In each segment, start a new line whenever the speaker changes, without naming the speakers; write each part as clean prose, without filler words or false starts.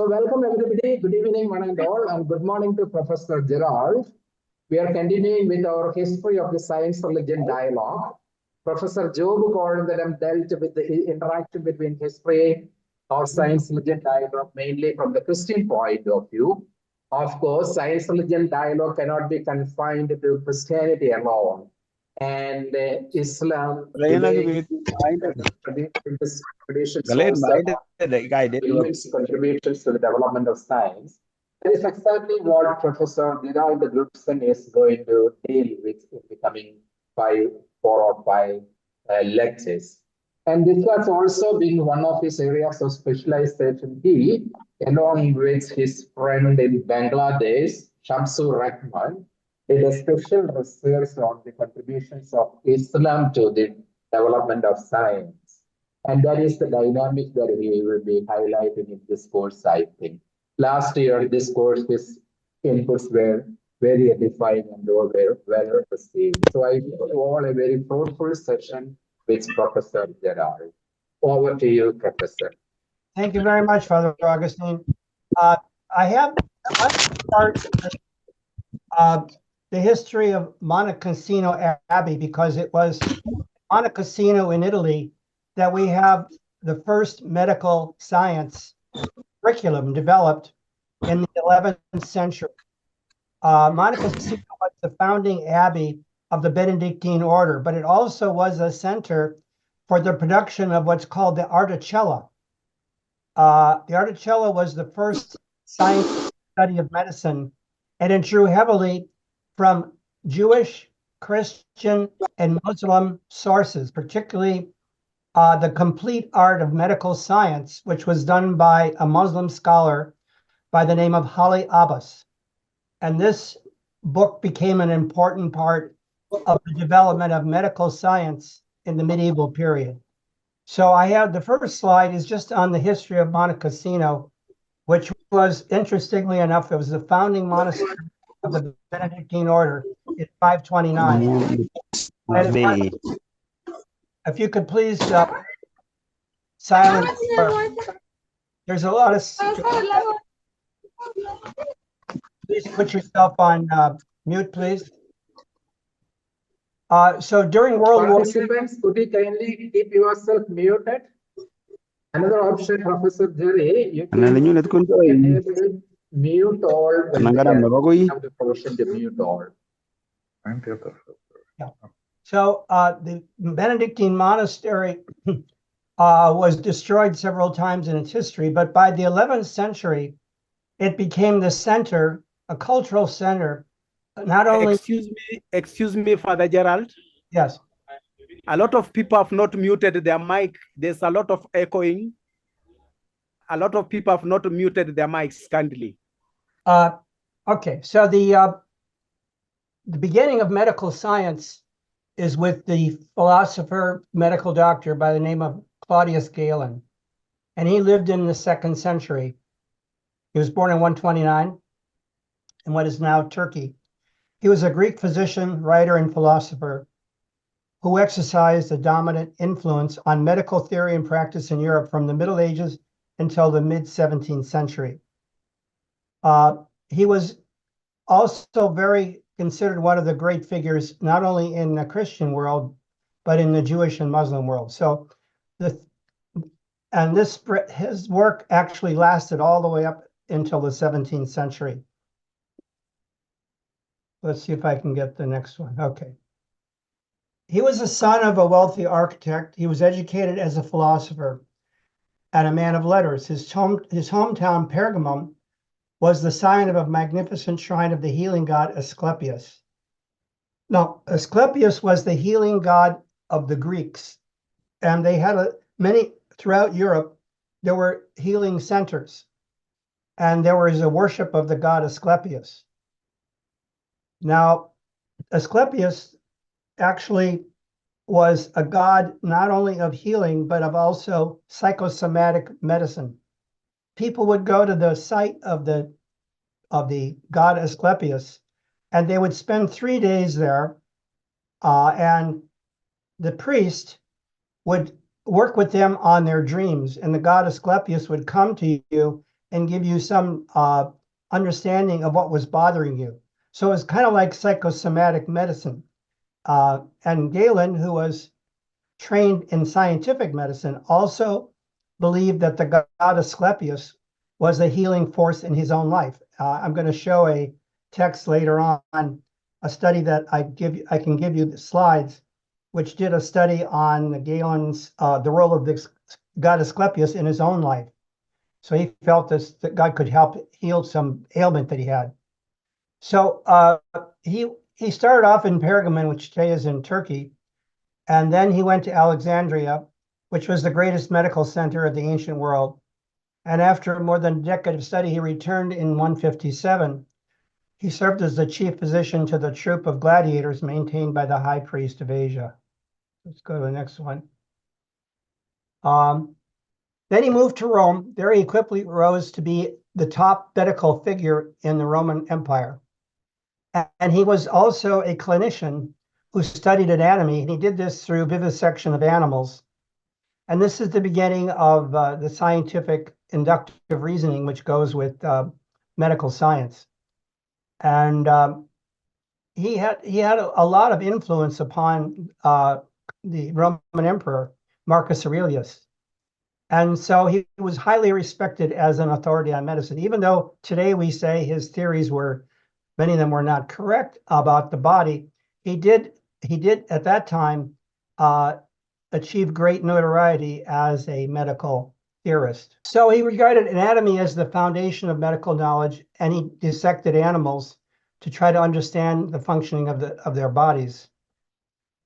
So welcome everybody. Good evening, one and all, and good morning to Professor Gerald. We are continuing with our history of the science-religion dialogue. Professor Job Gordon dealt with the interaction between history or science-religion dialogue mainly from the Christian point of view. Of course, science-religion dialogue cannot be confined to Christianity alone. And Islam, traditions also immense contributions to the development of science. That is exactly what Professor Gerald Grudzen is going to deal with in the coming 4 or 5 lectures. And this has also been one of his areas of specialization. He, along with his friend in Bangladesh, Shamsur Rahman, did a special research on the contributions of Islam to the development of science. And that is the dynamic that he will be highlighting in this course, I think. Last year, this course, his inputs were very edifying and were well received. So I all a very fruitful session with Professor Gerald. Over to you, Professor.
Thank you very much, Father Augustine. Let's start with the history of Monte Cassino Abbey, because it was Monte Cassino in Italy that we have the first medical science curriculum developed in the 11th century. Monte Cassino was the founding abbey of the Benedictine order, but it also was a center for the production of what's called the articella. The articella was the first scientific study of medicine, and it drew heavily from Jewish, Christian, and Muslim sources, particularly the complete art of medical science, which was done by a Muslim scholar by the name of Hali Abbas. And this book became an important part of the development of medical science in the medieval period. So I have the first slide is just on the history of Monte Cassino, which was, interestingly enough, it was the founding monastery of the Benedictine order in 529. If you could please silence. There's a lot of. Please put yourself on mute, please. So during World War II,
could you kindly keep yourself muted? Another option, Professor Jerry, you can enable mute all when you have the option to mute all.
Yeah. So the Benedictine monastery was destroyed several times in its history, but by the 11th century, it became the center, a cultural center, not only...
Excuse me, Father Gerald.
Yes.
A lot of people have not muted their mic. There's a lot of echoing. A lot of people have not muted their mics, kindly.
Okay, so the beginning of medical science is with the philosopher, medical doctor by the name of Claudius Galen. And he lived in the 2nd century. He was born in 129 in what is now Turkey. He was a Greek physician, writer, and philosopher who exercised a dominant influence on medical theory and practice in Europe from the Middle Ages until the mid-17th century. He was also very considered one of the great figures, not only in the Christian world, but in the Jewish and Muslim world. So his work actually lasted all the way up until the 17th century. Let's see if I can get the next one. Okay. He was the son of a wealthy architect. He was educated as a philosopher and a man of letters. His hometown, Pergamum, was the sign of a magnificent shrine of the healing god Asclepius. Now, Asclepius was the healing god of the Greeks, and they had many throughout Europe. There were healing centers, and there was a worship of the god Asclepius. Now, Asclepius actually was a god not only of healing, but of also psychosomatic medicine. People would go to the site of the god Asclepius, and they would spend 3 days there, and the priest would work with them on their dreams, and the god Asclepius would come to you and give you some understanding of what was bothering you. So it's kind of like psychosomatic medicine. And Galen, who was trained in scientific medicine, also believed that the god Asclepius was a healing force in his own life. I'm going to show a text later on, a study that I can give you the slides, which did a study on Galen's the role of the god Asclepius in his own life. So he felt that God could help heal some ailment that he had. So he started off in Pergamon, which today is in Turkey, and then he went to Alexandria, which was the greatest medical center of the ancient world. And after more than a decade of study, he returned in 157. He served as the chief physician to the troop of gladiators maintained by the high priest of Asia. Let's go to the next one. Then he moved to Rome. There he quickly rose to be the top medical figure in the Roman Empire. And he was also a clinician who studied anatomy, and he did this through vivisection of animals. And this is the beginning of the scientific inductive reasoning, which goes with medical science. And he had a lot of influence upon the Roman emperor, Marcus Aurelius. And so he was highly respected as an authority on medicine, even though today we say his theories many of them were not correct about the body. He did at that time achieve great notoriety as a medical theorist. So he regarded anatomy as the foundation of medical knowledge, and he dissected animals to try to understand the functioning of their bodies.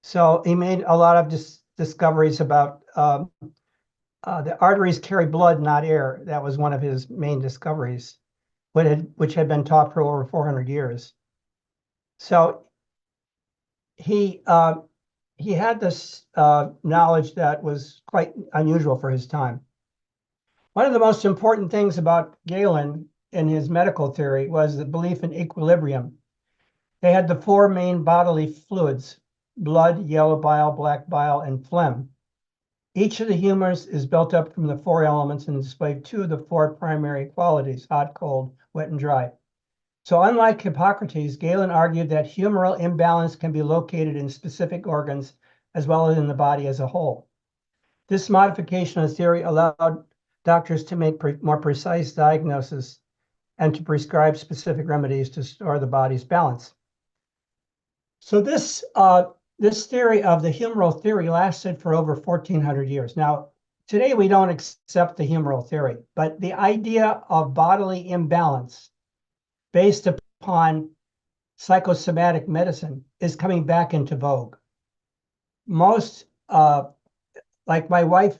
So he made a lot of discoveries about the arteries carry blood, not air. That was one of his main discoveries, which had been taught for over 400 years. So he had this knowledge that was quite unusual for his time. One of the most important things about Galen in his medical theory was the belief in equilibrium. They had the four main bodily fluids: blood, yellow bile, black bile, and phlegm. Each of the humors is built up from the four elements and displayed two of the four primary qualities: hot, cold, wet, and dry. So unlike Hippocrates, Galen argued that humoral imbalance can be located in specific organs as well as in the body as a whole. This modification of theory allowed doctors to make more precise diagnosis and to prescribe specific remedies to restore the body's balance. So this theory of the humoral theory lasted for over 1,400 years. Now, today we don't accept the humoral theory, but the idea of bodily imbalance based upon psychosomatic medicine is coming back into vogue. Most, like my wife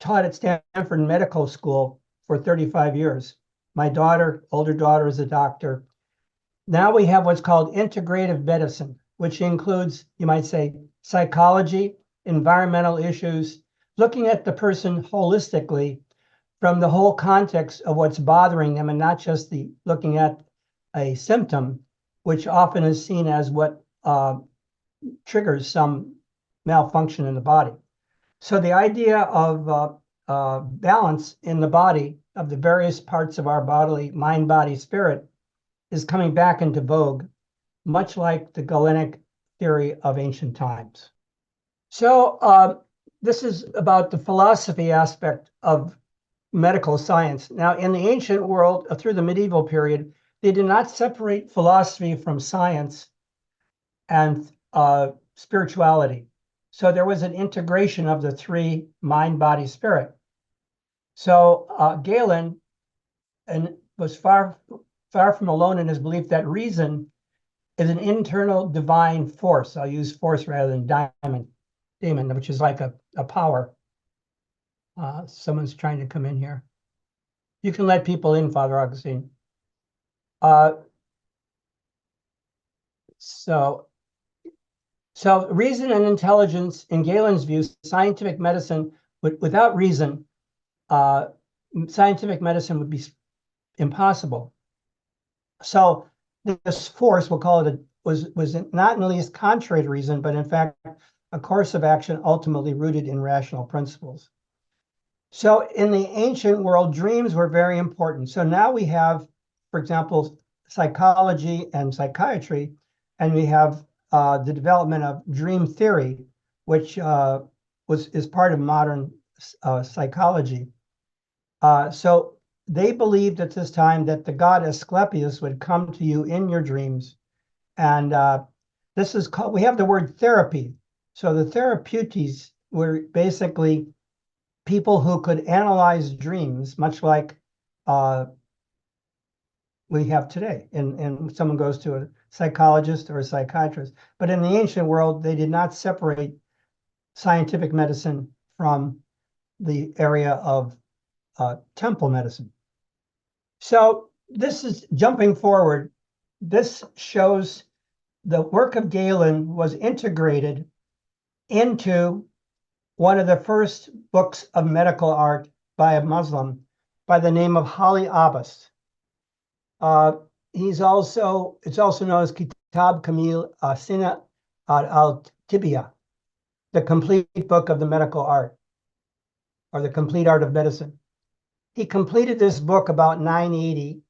taught at Stanford Medical School for 35 years. My older daughter, is a doctor. Now we have what's called integrative medicine, which includes, you might say, psychology, environmental issues, looking at the person holistically from the whole context of what's bothering them, and not just looking at a symptom, which often is seen as what triggers some malfunction in the body. So the idea of balance in the body of the various parts of our bodily, mind, body, spirit, is coming back into vogue, much like the Galenic theory of ancient times. So this is about the philosophy aspect of medical science. Now, in the ancient world, through the medieval period, they did not separate philosophy from science and spirituality. So there was an integration of the three: mind, body, spirit. So Galen was far from alone in his belief that reason is an internal divine force. I'll use force rather than demon, which is like a power. Someone's trying to come in here. You can let people in, Father Augustine. So reason and intelligence, in Galen's view, scientific medicine, without reason, scientific medicine would be impossible. So this force, we'll call it, was not in the least contrary to reason, but in fact, a course of action ultimately rooted in rational principles. So in the ancient world, dreams were very important. So now we have, for example, psychology and psychiatry, and we have the development of dream theory, which is part of modern psychology. So they believed at this time that the god Asclepius would come to you in your dreams. And this is called, we have the word therapy. So the therapeutes were basically people who could analyze dreams, much like we have today. And someone goes to a psychologist or a psychiatrist. But in the ancient world, they did not separate scientific medicine from the area of temple medicine. So this is jumping forward. This shows the work of Galen was integrated into one of the first books of medical art by a Muslim by the name of Hali Abbas. It's also known as Kitab Kamil Sina al-Tibia, the complete book of the medical art, or the complete art of medicine. He completed this book about 980,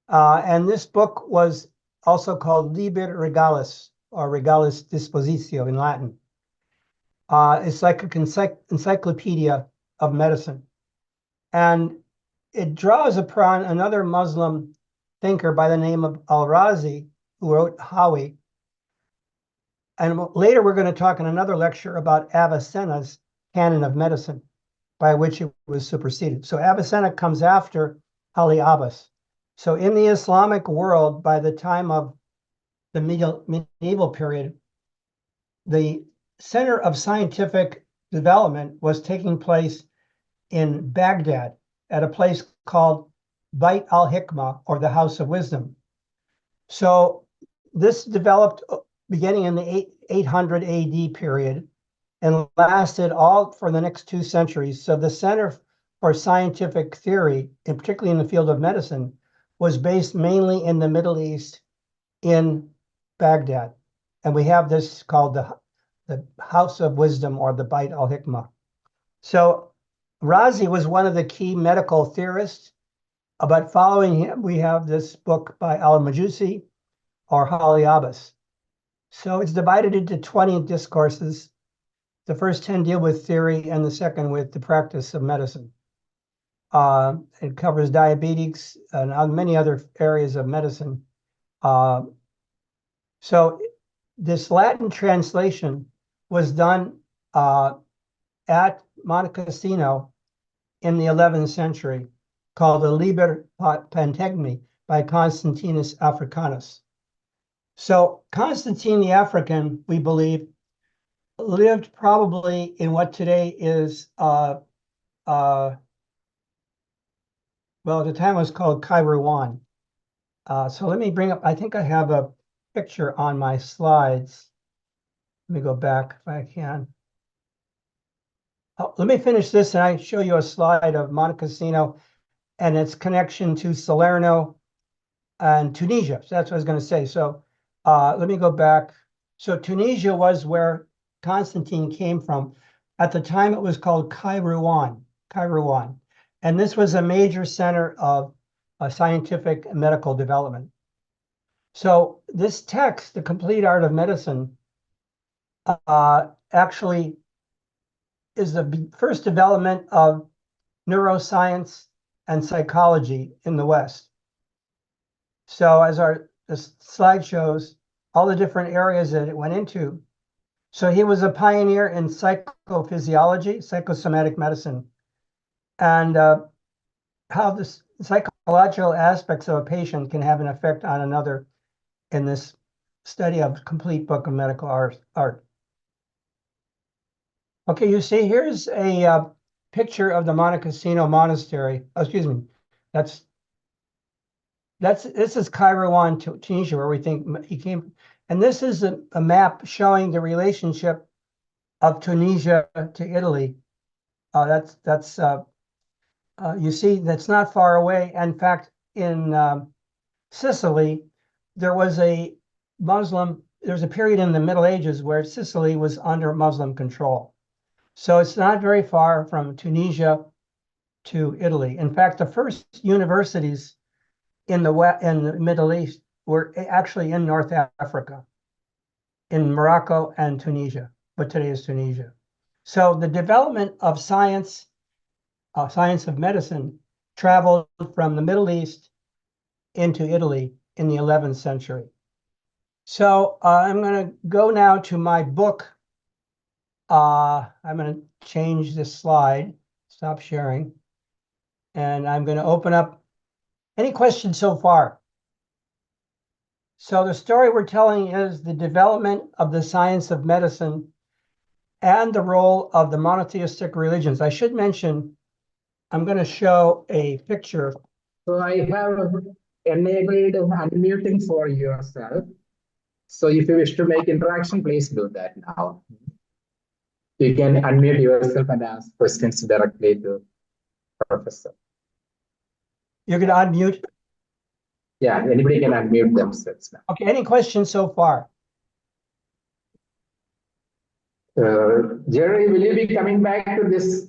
and this book was also called Liber Regalis, or Regalis Dispositio in Latin. It's like an encyclopedia of medicine. And it draws upon another Muslim thinker by the name of Al-Razi, who wrote Hawi. And later we're going to talk in another lecture about Avicenna's canon of medicine, by which it was superseded. So Avicenna comes after Ali Abbas. So in the Islamic world, by the time of the medieval period, the center of scientific development was taking place in Baghdad at a place called Bait al-Hikmah, or the House of Wisdom. So this developed beginning in the 800 AD period and lasted all for the next 2 centuries. So the Center for Scientific Theory, and particularly in the field of medicine, was based mainly in the Middle East in Baghdad. And we have this called the House of Wisdom, or the Bait al-Hikmah. So Razi was one of the key medical theorists, but following him, we have this book by al-Majusi, or Hali Abbas. So it's divided into 20 discourses. The first 10 deal with theory, and the second with the practice of medicine. It covers diabetes and many other areas of medicine. So this Latin translation was done at Monte Cassino in the 11th century, called the Liber Pantegmi by Constantinus Africanus. So Constantine the African, we believe, lived probably in what today is, well, at the time it was called Kairouan. So let me bring up, I think I have a picture on my slides. Let me go back if I can. Let me finish this and I show you a slide of Monte Cassino and its connection to Salerno and Tunisia. So that's what I was going to say. So let me go back. So Tunisia was where Constantine came from. At the time, it was called Kairouan. And this was a major center of scientific and medical development. So this text, The Complete Art of Medicine, actually is the first development of neuroscience and psychology in the West. So as the slide shows, all the different areas that it went into. So he was a pioneer in psychophysiology, psychosomatic medicine, and how the psychological aspects of a patient can have an effect on another in this study of complete book of medical art. Okay, you see, here's a picture of the Monte Cassino Monastery. Oh, excuse me, this is Kairouan, Tunisia, where we think he came. And this is a map showing the relationship of Tunisia to Italy. You see, that's not far away. In fact, in Sicily, there was a period in the Middle Ages where Sicily was under Muslim control. So it's not very far from Tunisia to Italy. In fact, the first universities in the Middle East were actually in North Africa, in Morocco and Tunisia, what today is Tunisia. So the development of science of medicine, traveled from the Middle East into Italy in the 11th century. So I'm going to go now to my book. I'm going to change this slide, stop sharing, and I'm going to open up. Any questions so far? So the story we're telling is the development of the science of medicine and the role of the monotheistic religions. I should mention, I'm going to show a picture.
So I have enabled unmuting for yourself. So if you wish to make interaction, please do that now. You can unmute yourself and ask questions directly to Professor.
You're going to unmute?
Yeah, anybody can unmute themselves now.
Okay, any questions so far?
Jerry, will you be coming back to this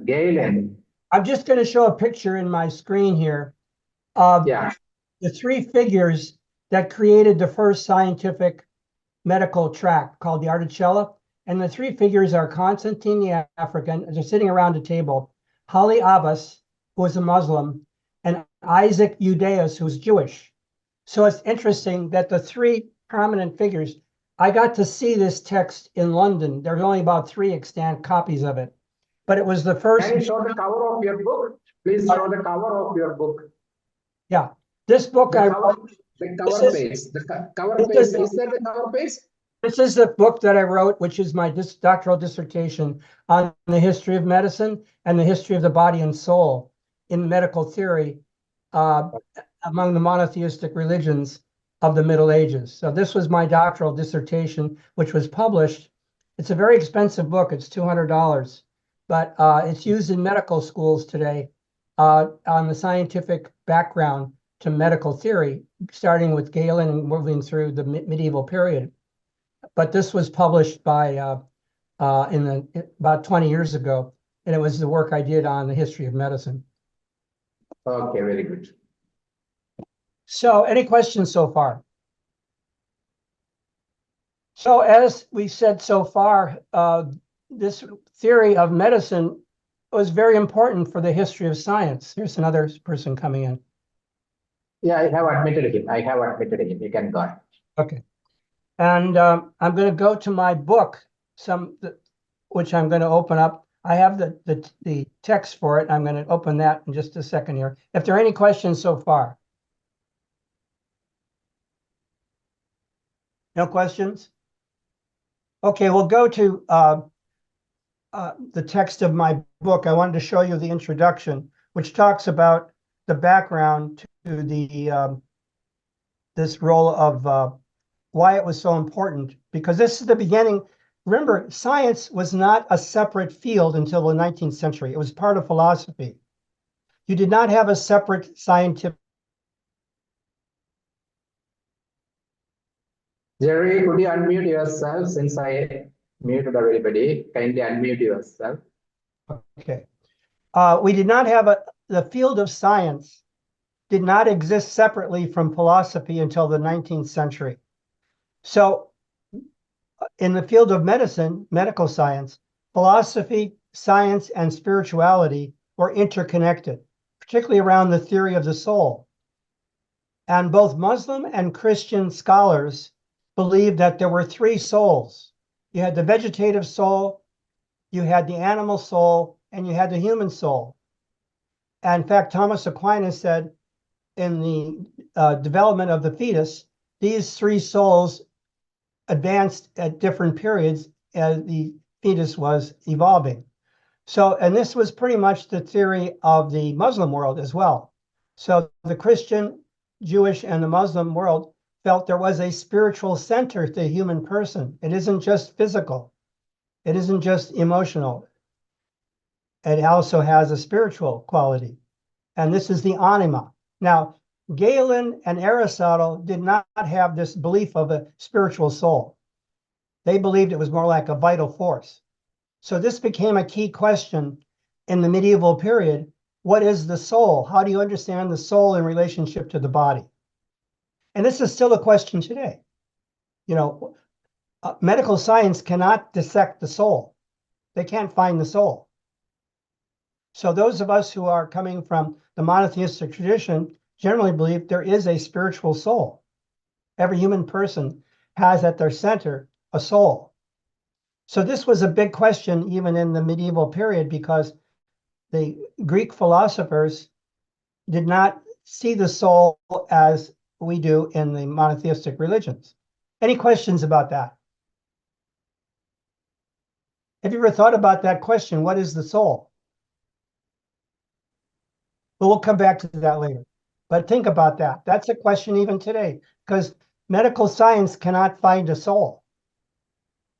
Galen?
I'm just going to show a picture in my screen here of the three figures that created the first scientific medical tract called the Articella. And the three figures are Constantine the African, they're sitting around a table, Haile Abbas, who was a Muslim, and Isaac Eudaeus, who's Jewish. So it's interesting that the three prominent figures, I got to see this text in London. There's only about 3 extant copies of it, but it was the first.
Can you show the cover of your book? Please show the cover of your book.
Yeah, this book
The
I
cover,
wrote.
the cover page. The cover page. Is that the cover page?
This is the book that I wrote, which is my doctoral dissertation on the history of medicine and the history of the body and soul in medical theory among the monotheistic religions of the Middle Ages. So this was my doctoral dissertation, which was published. It's a very expensive book. It's $200, but it's used in medical schools today on the scientific background to medical theory, starting with Galen and moving through the medieval period. But this was published by about 20 years ago, and it was the work I did on the history of medicine.
Okay, very good.
So any questions so far? So as we said so far, this theory of medicine was very important for the history of science. Here's another person coming in.
Yeah, I have admitted him. You can go ahead.
Okay. And I'm going to go to my book, which I'm going to open up. I have the text for it. I'm going to open that in just a second here. If there are any questions so far. No questions? Okay, we'll go to the text of my book. I wanted to show you the introduction, which talks about the background to the this role of why it was so important, because this is the beginning. Remember, science was not a separate field until the 19th century. It was part of philosophy. You did not have a separate scientific.
Jerry, could you unmute yourself since I muted everybody? Kindly unmute yourself.
Okay. We did not have the field of science did not exist separately from philosophy until the 19th century. So in the field of medicine, medical science, philosophy, science, and spirituality were interconnected, particularly around the theory of the soul. And both Muslim and Christian scholars believed that there were 3 souls. You had the vegetative soul, you had the animal soul, and you had the human soul. And in fact, Thomas Aquinas said in the development of the fetus, these 3 souls advanced at different periods as the fetus was evolving. So, and this was pretty much the theory of the Muslim world as well. So the Christian, Jewish, and the Muslim world felt there was a spiritual center to the human person. It isn't just physical. It isn't just emotional. It also has a spiritual quality. And this is the anima. Now, Galen and Aristotle did not have this belief of a spiritual soul. They believed it was more like a vital force. So this became a key question in the medieval period. What is the soul? How do you understand the soul in relationship to the body? And this is still a question today. You know, medical science cannot dissect the soul. They can't find the soul. So those of us who are coming from the monotheistic tradition generally believe there is a spiritual soul. Every human person has at their center a soul. So this was a big question even in the medieval period, because the Greek philosophers did not see the soul as we do in the monotheistic religions. Any questions about that? Have you ever thought about that question? What is the soul? But we'll come back to that later. But think about that. That's a question even today, because medical science cannot find a soul.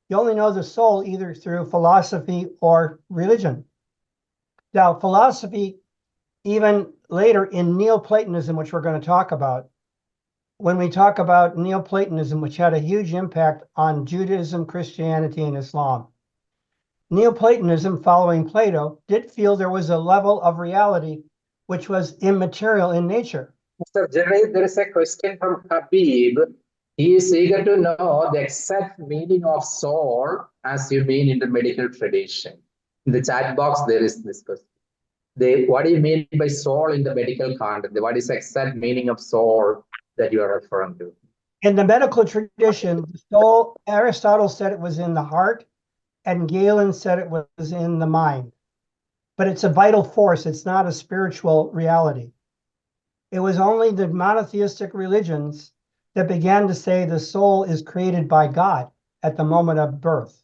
You only know the soul either through philosophy or religion. Now, philosophy, even later in Neoplatonism, which we're going to talk about, when we talk about Neoplatonism, which had a huge impact on Judaism, Christianity, and Islam, Neoplatonism, following Plato, did feel there was a level of reality which was immaterial in nature.
Mr. Gerald, there is a question from Habib. He is eager to know the exact meaning of soul as you mean in the medical tradition. In the chat box, there is this question. What do you mean by soul in the medical context? What is the exact meaning of soul that you are referring to?
In the medical tradition, the soul, Aristotle said it was in the heart, and Galen said it was in the mind. But it's a vital force. It's not a spiritual reality. It was only the monotheistic religions that began to say the soul is created by God at the moment of birth.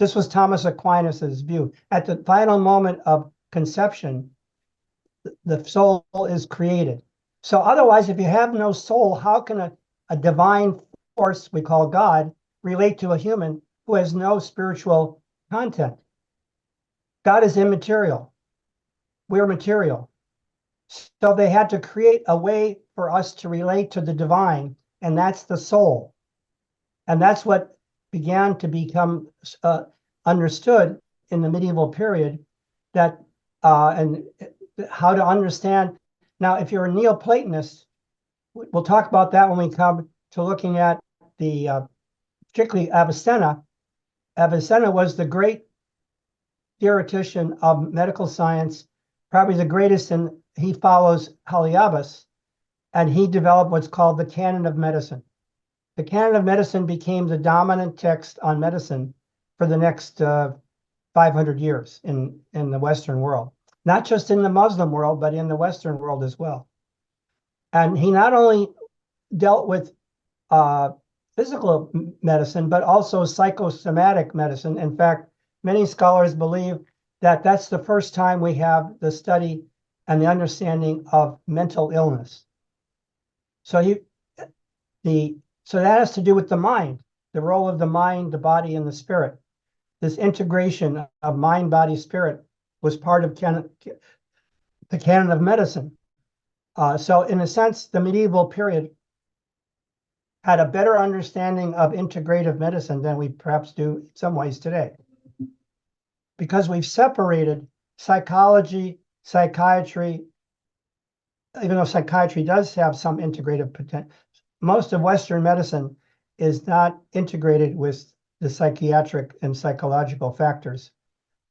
This was Thomas Aquinas's view. At the final moment of conception, the soul is created. So otherwise, if you have no soul, how can a divine force we call God relate to a human who has no spiritual content? God is immaterial. We're material. So they had to create a way for us to relate to the divine, and that's the soul. And that's what began to become understood in the medieval period, that and how to understand. Now, if you're a Neoplatonist, we'll talk about that when we come to looking at the particularly Avicenna. Avicenna was the great theoretician of medical science, probably the greatest, and he follows Heliobas, and he developed what's called the canon of medicine. The canon of medicine became the dominant text on medicine for the next 500 years in the Western world, not just in the Muslim world, but in the Western world as well. And he not only dealt with physical medicine, but also psychosomatic medicine. In fact, many scholars believe that that's the first time we have the study and the understanding of mental illness. So that has to do with the mind, the role of the mind, the body, and the spirit. This integration of mind, body, spirit was part of the canon of medicine. So in a sense, the medieval period had a better understanding of integrative medicine than we perhaps do in some ways today, because we've separated psychology, psychiatry. Even though psychiatry does have some integrative potential, most of Western medicine is not integrated with the psychiatric and psychological factors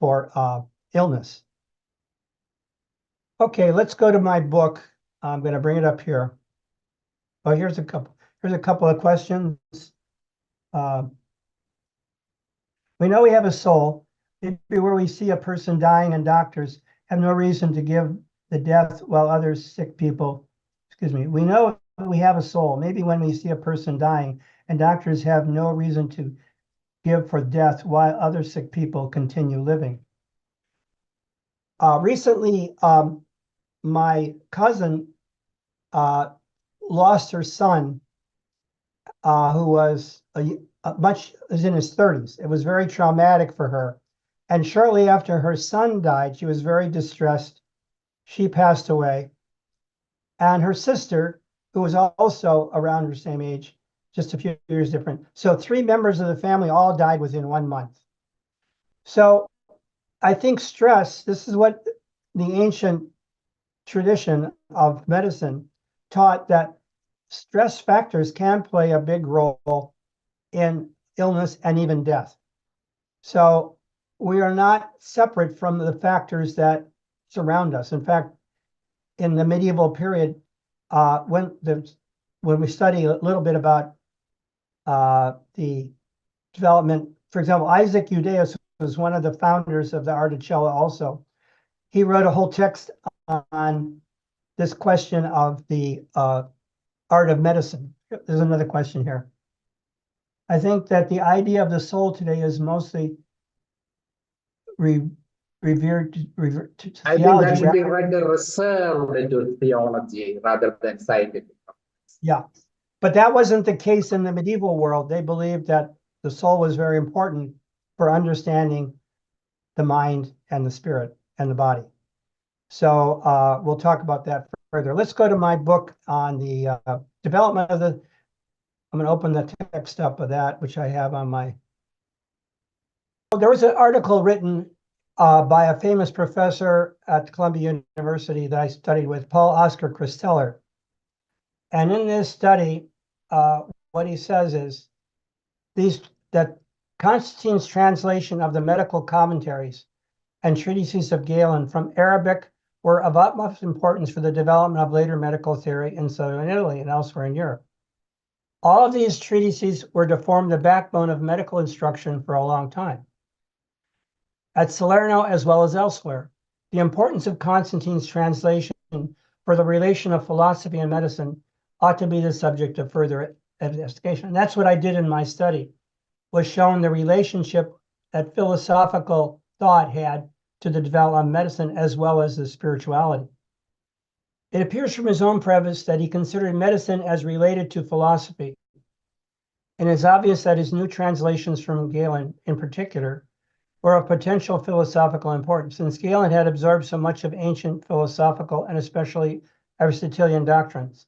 for illness. Okay, let's go to my book. I'm going to bring it up here. Oh, here's a couple of questions. We know we have a soul. Maybe where we see a person dying and doctors have no reason to give the death while others sick people, we know we have a soul. Maybe when we see a person dying and doctors have no reason to give for death while other sick people continue living. Recently, my cousin lost her son, who was was in his 30s. It was very traumatic for her. And shortly after her son died, she was very distressed. She passed away. And her sister, who was also around her same age, just a few years different. So 3 members of the family all died within 1 month. So I think stress, this is what the ancient tradition of medicine taught, that stress factors can play a big role in illness and even death. So we are not separate from the factors that surround us. In fact, in the medieval period, when we study a little bit about the development, for example, Isaac Eudaeus was one of the founders of the art of cello also. He wrote a whole text on this question of the art of medicine. There's another question here. I think that the idea of the soul today is mostly revered to
I think
theology.
that should be reserved into theology rather than scientific.
Yeah, but that wasn't the case in the medieval world. They believed that the soul was very important for understanding the mind and the spirit and the body. So we'll talk about that further. Let's go to my book on the development of the, I'm going to open the text up of that, which I have on my. There was an article written by a famous professor at Columbia University that I studied with, Paul Oscar Christeller. And in this study, what he says is that Constantine's translation of the medical commentaries and treatises of Galen from Arabic were of utmost importance for the development of later medical theory in southern Italy and elsewhere in Europe. All of these treatises were to form the backbone of medical instruction for a long time. At Salerno, as well as elsewhere, the importance of Constantine's translation for the relation of philosophy and medicine ought to be the subject of further investigation. And that's what I did in my study, was showing the relationship that philosophical thought had to the development of medicine as well as the spirituality. It appears from his own preface that he considered medicine as related to philosophy. And it's obvious that his new translations from Galen in particular were of potential philosophical importance, since Galen had absorbed so much of ancient philosophical and especially Aristotelian doctrines,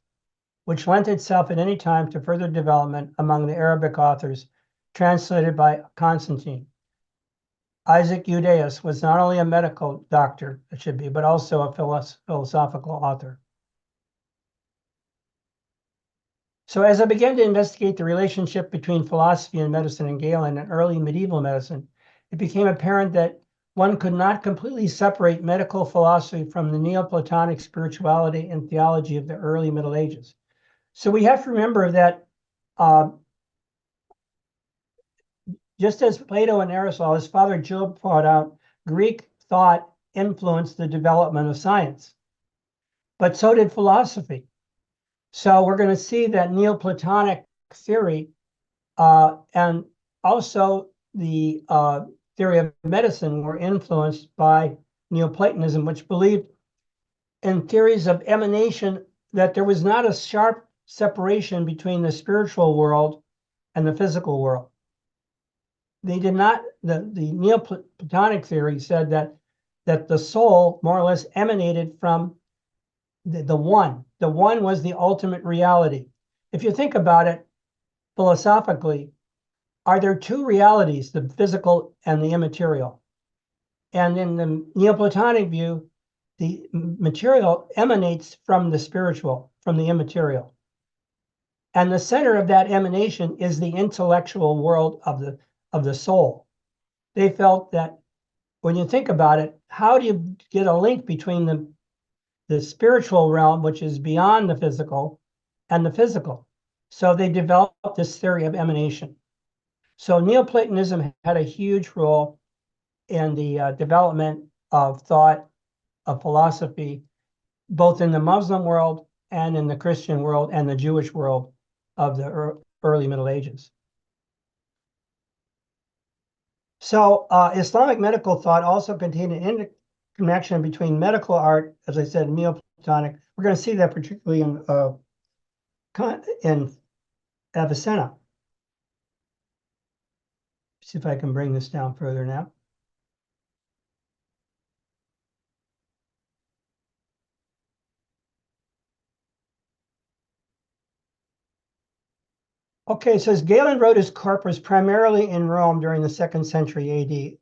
which lent itself at any time to further development among the Arabic authors translated by Constantine. Isaac Eudaeus was not only a medical doctor, it should be, but also a philosophical author. So as I began to investigate the relationship between philosophy and medicine in Galen and early medieval medicine, it became apparent that one could not completely separate medical philosophy from the Neoplatonic spirituality and theology of the early Middle Ages. So we have to remember that just as Plato and Aristotle, his father Job pointed out, Greek thought influenced the development of science, but so did philosophy. So we're going to see that Neoplatonic theory and also the theory of medicine were influenced by Neoplatonism, which believed in theories of emanation, that there was not a sharp separation between the spiritual world and the physical world. They did not, the Neoplatonic theory said that the soul more or less emanated from the one. The one was the ultimate reality. If you think about it philosophically, are there two realities, the physical and the immaterial? And in the Neoplatonic view, the material emanates from the spiritual, from the immaterial. And the center of that emanation is the intellectual world of the soul. They felt that when you think about it, how do you get a link between the spiritual realm, which is beyond the physical, and the physical? So they developed this theory of emanation. So Neoplatonism had a huge role in the development of thought, of philosophy, both in the Muslim world and in the Christian world and the Jewish world of the early Middle Ages. So Islamic medical thought also contained an interconnection between medical art, as I said, Neoplatonic. We're going to see that particularly in Avicenna. See if I can bring this down further now. Okay, it says Galen wrote his corpus primarily in Rome during the 2nd century AD.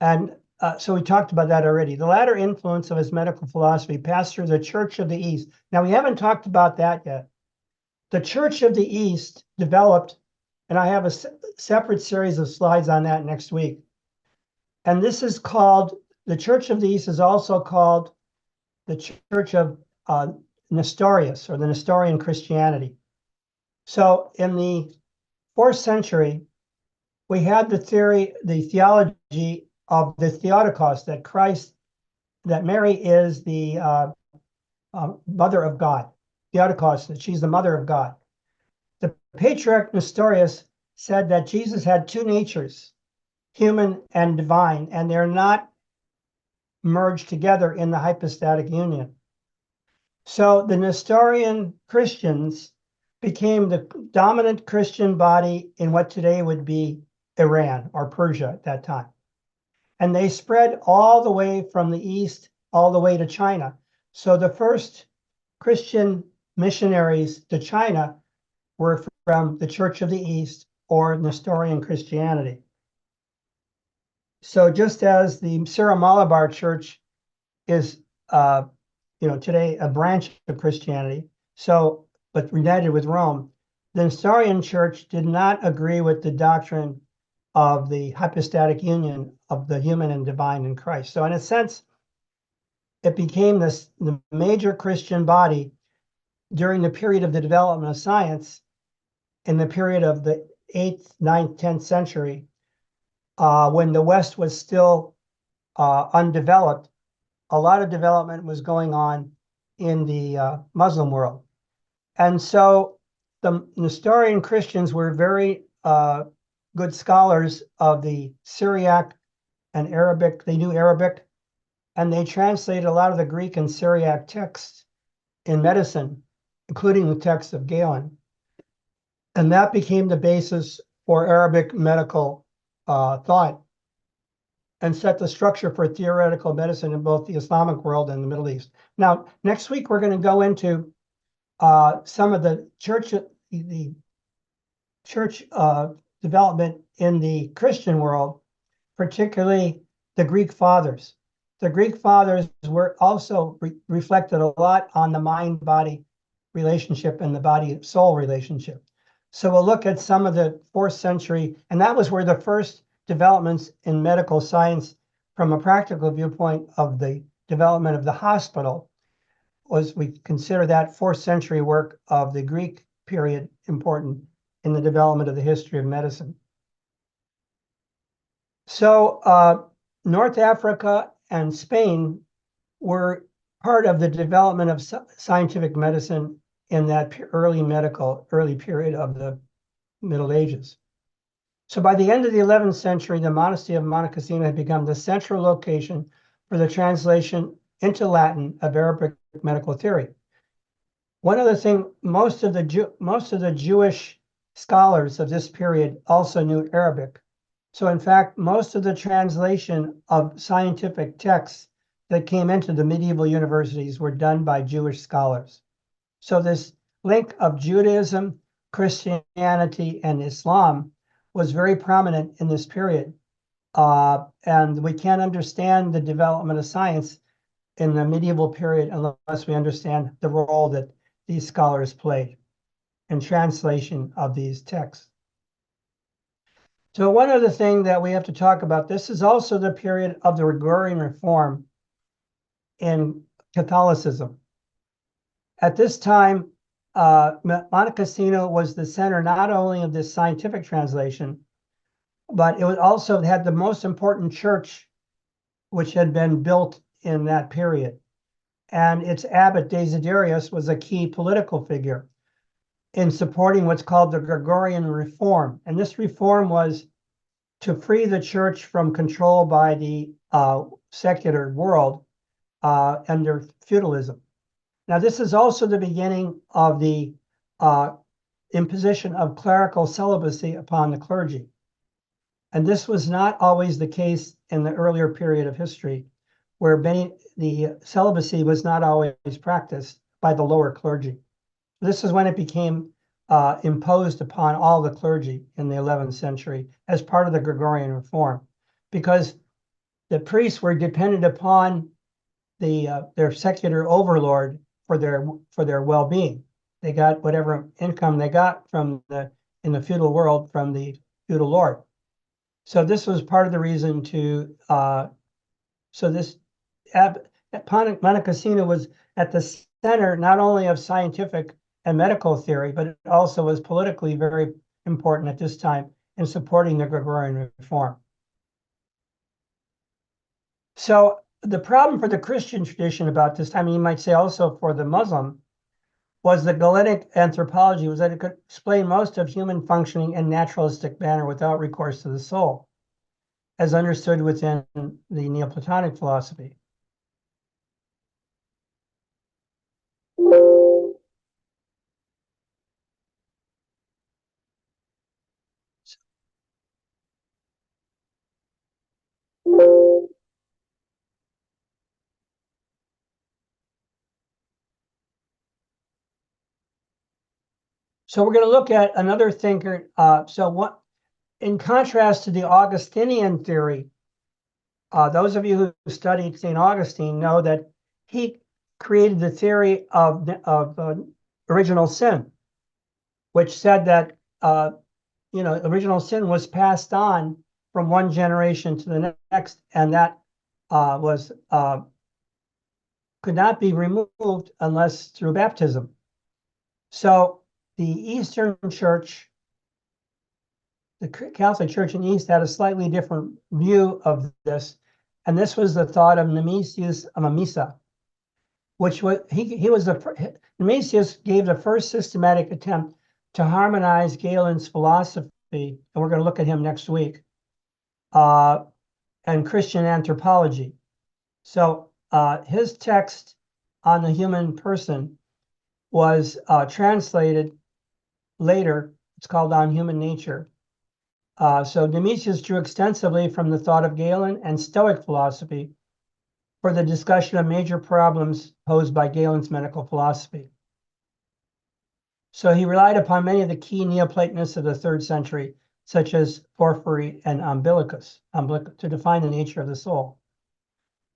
And so we talked about that already. The latter influence of his medical philosophy passed through the Church of the East. Now, we haven't talked about that yet. The Church of the East developed, and I have a separate series of slides on that next week. And this is called, the Church of the East is also called the Church of Nestorius, or the Nestorian Christianity. So in the 4th century, we had the theology of the Theotokos, that Mary is the mother of God. Theotokos, that she's the mother of God. The Patriarch Nestorius said that Jesus had two natures, human and divine, and they're not merged together in the hypostatic union. So the Nestorian Christians became the dominant Christian body in what today would be Iran or Persia at that time. And they spread all the way from the East all the way to China. So the first Christian missionaries to China were from the Church of the East or Nestorian Christianity. So just as the Syro-Malabar Church is, today a branch of Christianity, but united with Rome, the Nestorian Church did not agree with the doctrine of the hypostatic union of the human and divine in Christ. So in a sense, it became the major Christian body during the period of the development of science, in the period of the 8th, 9th, 10th century, when the West was still undeveloped. A lot of development was going on in the Muslim world. And so the Nestorian Christians were very good scholars of the Syriac and Arabic. They knew Arabic, and they translated a lot of the Greek and Syriac texts in medicine, including the text of Galen. And that became the basis for Arabic medical thought, and set the structure for theoretical medicine in both the Islamic world and the Middle East. Now, next week, we're going to go into some of the church development in the Christian world, particularly the Greek fathers. The Greek fathers were also reflected a lot on the mind-body relationship and the body-soul relationship. So we'll look at some of the 4th century, and that was where the first developments in medical science from a practical viewpoint of the development of the hospital was, we consider that 4th century work of the Greek period important in the development of the history of medicine. So North Africa and Spain were part of the development of scientific medicine in that early period of the Middle Ages. So by the end of the 11th century, the monastery of Monte Cassino had become the central location for the translation into Latin of Arabic medical theory. One other thing, most of the Jewish scholars of this period also knew Arabic. So in fact, most of the translation of scientific texts that came into the medieval universities were done by Jewish scholars. So this link of Judaism, Christianity, and Islam was very prominent in this period. And we can't understand the development of science in the medieval period unless we understand the role that these scholars played in translation of these texts. So one other thing that we have to talk about, this is also the period of the Gregorian reform in Catholicism. At this time, Monte Cassino was the center not only of this scientific translation, but it also had the most important church which had been built in that period. And its abbot, Desiderius, was a key political figure in supporting what's called the Gregorian reform. And this reform was to free the church from control by the secular world under feudalism. Now, this is also the beginning of the imposition of clerical celibacy upon the clergy. And this was not always the case in the earlier period of history, where the celibacy was not always practiced by the lower clergy. This is when it became imposed upon all the clergy in the 11th century as part of the Gregorian reform, because the priests were dependent upon their secular overlord for their well-being. They got whatever income they got from in the feudal world from the feudal lord. So this was part of the reason to so this Monte Cassino was at the center not only of scientific and medical theory, but it also was politically very important at this time in supporting the Gregorian reform. So the problem for the Christian tradition about this time, and you might say also for the Muslim, was the Galenic anthropology, was that it could explain most of human functioning in naturalistic manner without recourse to the soul, as understood within the Neoplatonic philosophy. So we're going to look at another thinker. In contrast to the Augustinian theory, those of you who studied St. Augustine know that he created the theory of original sin, which said that original sin was passed on from one generation to the next, and that could not be removed unless through baptism. So the Eastern Church, the Catholic Church in the East, had a slightly different view of this, and this was the thought of Nemesius of Emesa, which was Nemesius gave the first systematic attempt to harmonize Galen's philosophy, and we're going to look at him next week, and Christian anthropology. So his text on the human person was translated later. It's called On Human Nature. So Nemesius drew extensively from the thought of Galen and Stoic philosophy for the discussion of major problems posed by Galen's medical philosophy. So he relied upon many of the key Neoplatonists of the 3rd century, such as Porphyry and Umbilicus, to define the nature of the soul.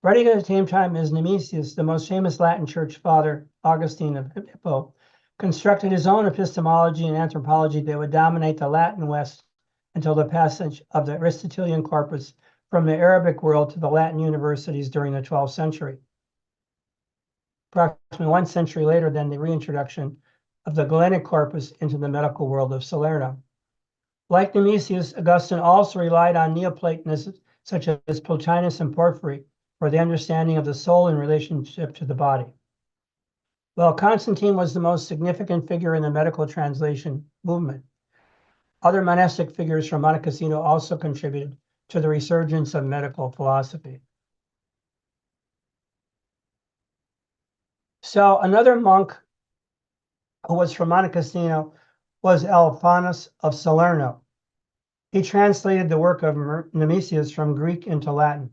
Writing at the same time as Nemesius, the most famous Latin church father, Augustine of Hippo, constructed his own epistemology and anthropology that would dominate the Latin West until the passage of the Aristotelian corpus from the Arabic world to the Latin universities during the 12th century. Approximately 1 century later than the reintroduction of the Galenic corpus into the medical world of Salerno. Like Nemesius, Augustine also relied on Neoplatonists such as Plotinus and Porphyry for the understanding of the soul in relationship to the body. While Constantine was the most significant figure in the medical translation movement, other monastic figures from Monte Cassino also contributed to the resurgence of medical philosophy. So another monk who was from Monte Cassino was Alphonsus of Salerno. He translated the work of Nemesius from Greek into Latin.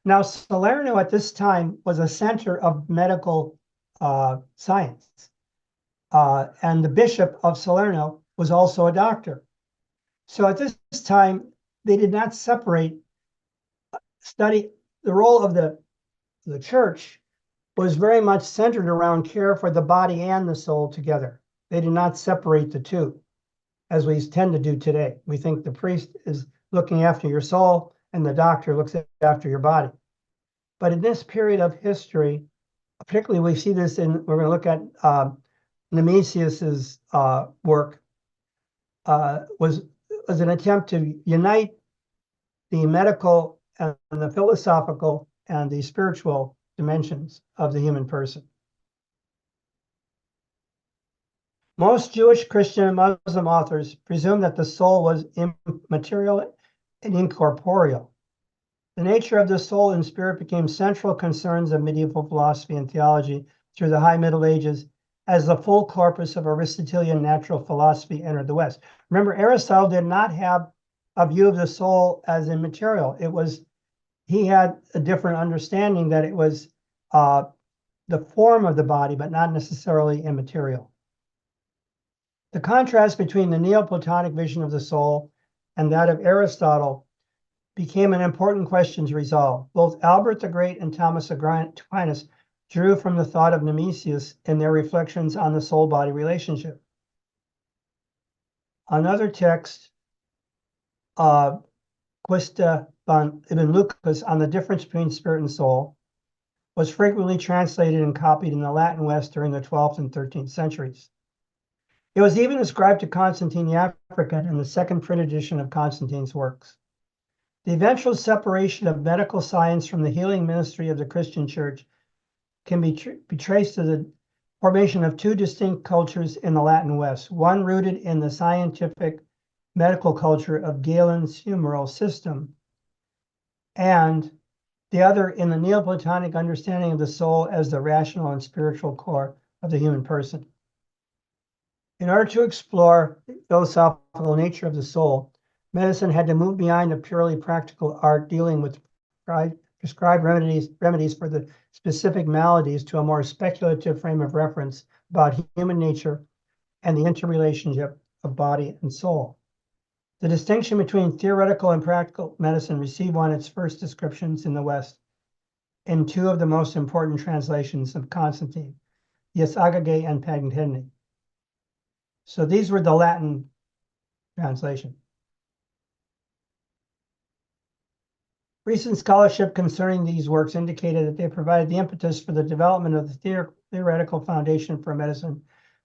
Now, Salerno at this time was a center of medical science. And the bishop of Salerno was also a doctor. So at this time, they did not separate the role of the church was very much centered around care for the body and the soul together. They did not separate the two, as we tend to do today. We think the priest is looking after your soul and the doctor looks after your body. But in this period of history, particularly we see this we're going to look at Nemesius's work, was an attempt to unite the medical and the philosophical and the spiritual dimensions of the human person. Most Jewish, Christian, and Muslim authors presume that the soul was immaterial and incorporeal. The nature of the soul and spirit became central concerns of medieval philosophy and theology through the High Middle Ages as the full corpus of Aristotelian natural philosophy entered the West. Remember, Aristotle did not have a view of the soul as immaterial. He had a different understanding that it was the form of the body, but not necessarily immaterial. The contrast between the Neoplatonic vision of the soul and that of Aristotle became an important question to resolve. Both Albert the Great and Thomas Aquinas drew from the thought of Nemesius in their reflections on the soul-body relationship. Another text, Quista ibn Lucas, on the difference between spirit and soul, was frequently translated and copied in the Latin West during the 12th and 13th centuries. It was even ascribed to Constantine the African in the second print edition of Constantine's works. The eventual separation of medical science from the healing ministry of the Christian Church can be traced to the formation of two distinct cultures in the Latin West, one rooted in the scientific medical culture of Galen's humoral system, and the other in the Neoplatonic understanding of the soul as the rational and spiritual core of the human person. In order to explore the philosophical nature of the soul, medicine had to move beyond a purely practical art dealing with prescribed remedies for the specific maladies to a more speculative frame of reference about human nature and the interrelationship of body and soul. The distinction between theoretical and practical medicine received one of its first descriptions in the West in two of the most important translations of Constantine, the Agage and Pagantini. So these were the Latin translation. Recent scholarship concerning these works indicated that they provided the impetus for the development of the theoretical foundation for medicine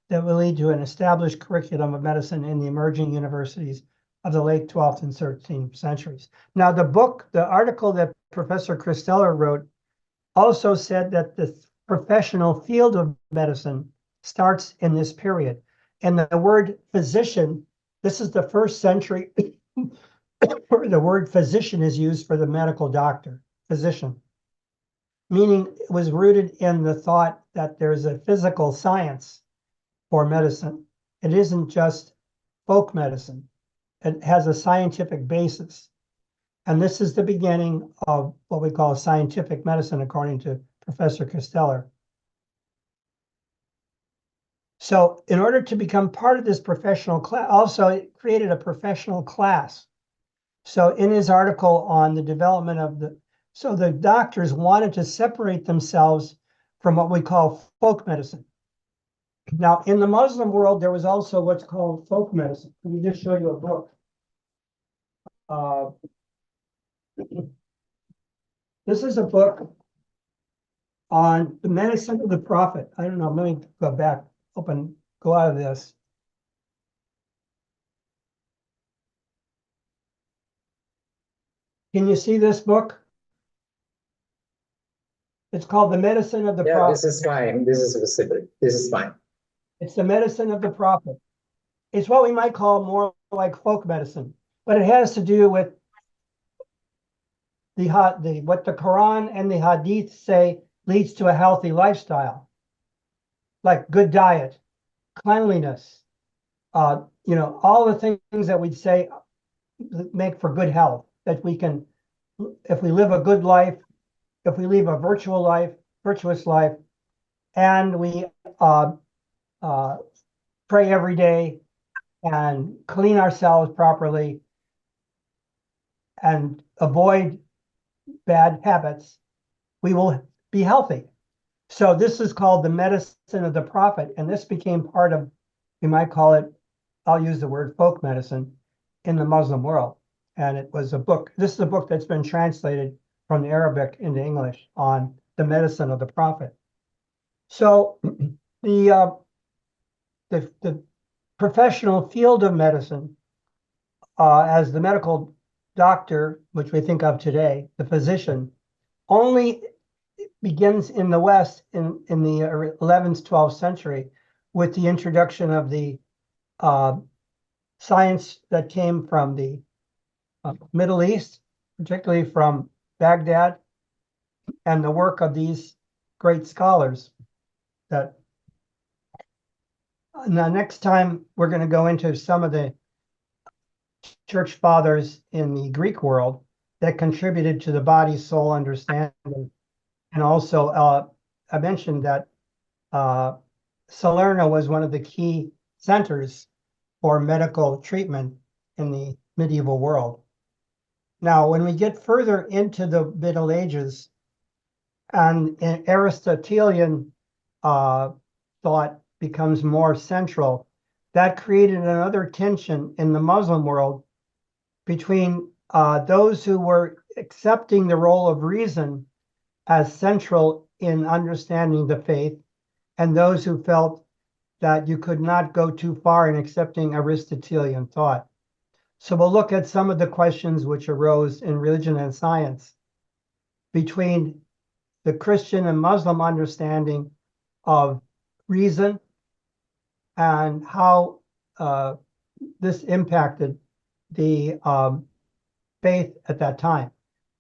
that will lead to an established curriculum of medicine in the emerging universities of the late 12th and 13th centuries. Now, the article that Professor Christeller wrote also said that the professional field of medicine starts in this period. And the word physician, this is the first century where the word physician is used for the medical doctor, physician, meaning it was rooted in the thought that there's a physical science for medicine. It isn't just folk medicine. It has a scientific basis. And this is the beginning of what we call scientific medicine, according to Professor Christeller. So in order to become part of this professional class, also it created a professional class. So in his article on the development of the doctors wanted to separate themselves from what we call folk medicine. Now, in the Muslim world, there was also what's called folk medicine. Let me just show you a book. This is a book on the medicine of the prophet. I don't know, let me go back, go out of this. Can you see this book? It's called The Medicine of the Prophet.
This is fine. This is visible. This is fine.
It's The Medicine of the Prophet. It's what we might call more like folk medicine, but it has to do with what the Quran and the Hadith say leads to a healthy lifestyle, like good diet, cleanliness, all the things that we'd say make for good health, that we can, if we live a good life, if we live a virtuous life, and we pray every day and clean ourselves properly and avoid bad habits, we will be healthy. So this is called the medicine of the prophet, and this became part of, we might call it, I'll use the word folk medicine, in the Muslim world. And it was a book. This is a book that's been translated from the Arabic into English on the medicine of the prophet. So the professional field of medicine, as the medical doctor, which we think of today, the physician, only begins in the West in the 11th, 12th century with the introduction of the science that came from the Middle East, particularly from Baghdad, and the work of these great scholars. That now next time we're going to go into some of the church fathers in the Greek world that contributed to the body soul understanding. And also I mentioned that Salerno was one of the key centers for medical treatment in the medieval world. Now, when we get further into the Middle Ages and Aristotelian thought becomes more central, that created another tension in the Muslim world between those who were accepting the role of reason as central in understanding the faith, and those who felt that you could not go too far in accepting Aristotelian thought. So we'll look at some of the questions which arose in religion and science between the Christian and Muslim understanding of reason and how this impacted the faith at that time.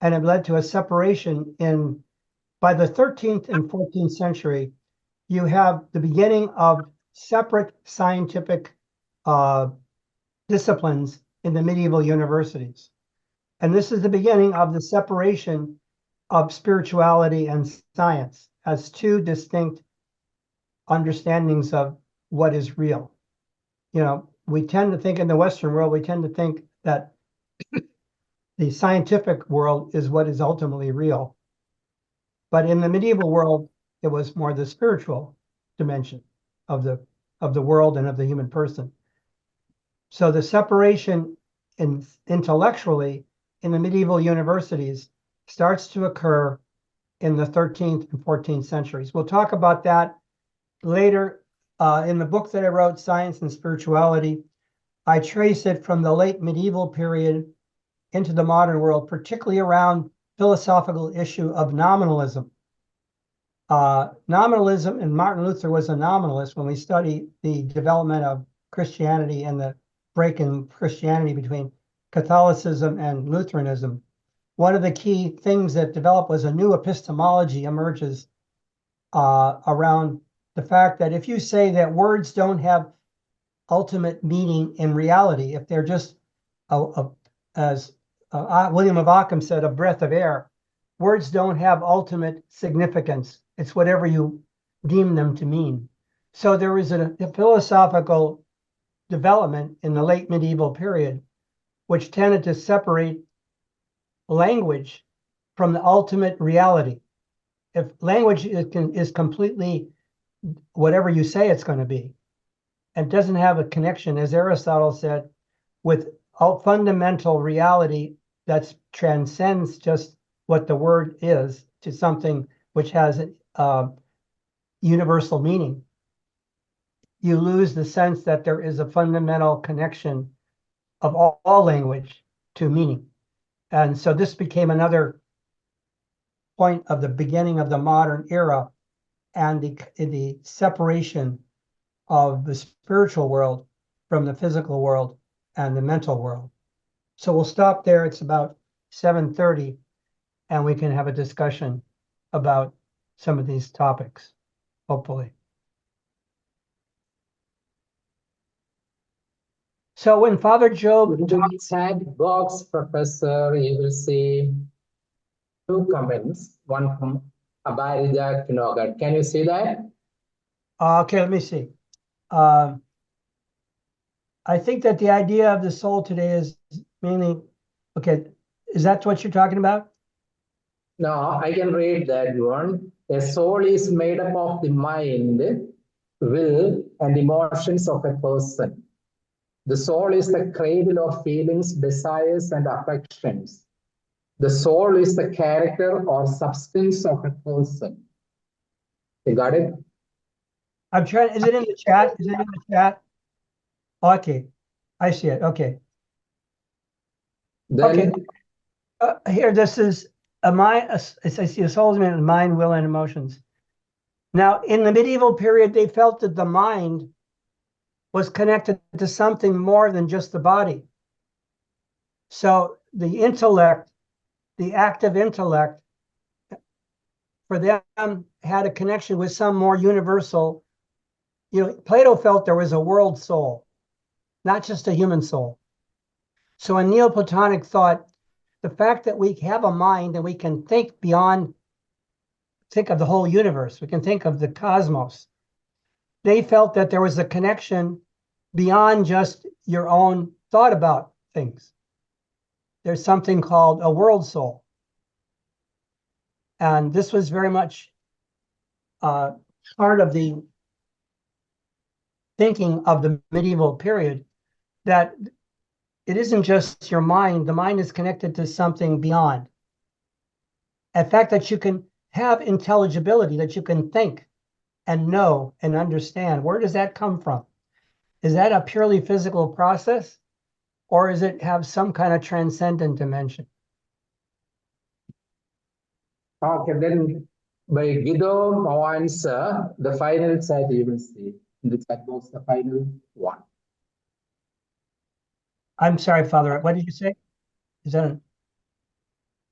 And it led to a separation by the 13th and 14th century, you have the beginning of separate scientific disciplines in the medieval universities. And this is the beginning of the separation of spirituality and science as two distinct understandings of what is real. You know, we tend to think in the Western world, we tend to think that the scientific world is what is ultimately real. But in the medieval world, it was more the spiritual dimension of the world and of the human person. So the separation intellectually in the medieval universities starts to occur in the 13th and 14th centuries. We'll talk about that later in the book that I wrote, Science and Spirituality. I trace it from the late medieval period into the modern world, particularly around philosophical issue of nominalism. Nominalism, and Martin Luther was a nominalist when we study the development of Christianity and the break in Christianity between Catholicism and Lutheranism. One of the key things that developed was a new epistemology emerges around the fact that if you say that words don't have ultimate meaning in reality, if they're just, as William of Ockham said, a breath of air, words don't have ultimate significance. It's whatever you deem them to mean. So there was a philosophical development in the late medieval period, which tended to separate language from the ultimate reality. If language is completely whatever you say it's going to be, and doesn't have a connection, as Aristotle said, with fundamental reality that transcends just what the word is to something which has universal meaning, you lose the sense that there is a fundamental connection of all language to meaning. And so this became another point of the beginning of the modern era and the separation of the spiritual world from the physical world and the mental world. So we'll stop there. It's about 7:30, and we can have a discussion about some of these topics, hopefully. So when Father Job...
In the chat box, Professor, you will see two comments, one from Abarija Kinogat. Can you see that?
Okay, let me see. I think that the idea of the soul today is mainly, okay, is that what you're talking about?
No, I can read that one. A soul is made up of the mind, will, and emotions of a person. The soul is the cradle of feelings, desires, and affections. The soul is the character or substance of a person. You got it?
I'm trying, is it in the chat? Is it in the chat? Okay, I see it. Okay.
Then,
Okay. Here, this is a mind. I see a soul's made of mind, will, and emotions. Now, in the medieval period, they felt that the mind was connected to something more than just the body. So the intellect, the active intellect, for them had a connection with some more universal. You know, Plato felt there was a world soul, not just a human soul. So in Neoplatonic thought, the fact that we have a mind and we can think beyond, think of the whole universe, we can think of the cosmos. They felt that there was a connection beyond just your own thought about things. there's something called a world soul. And this was very much part of the thinking of the medieval period, that it isn't just your mind. The mind is connected to something beyond. In fact, that you can have intelligibility, that you can think and know and understand. Where does that come from? Is that a purely physical process, or does it have some kind of transcendent dimension?
Okay, then by Guido no answer, the final chat you will see. In the chat box, the final one.
I'm sorry, Father, what did you say? Is that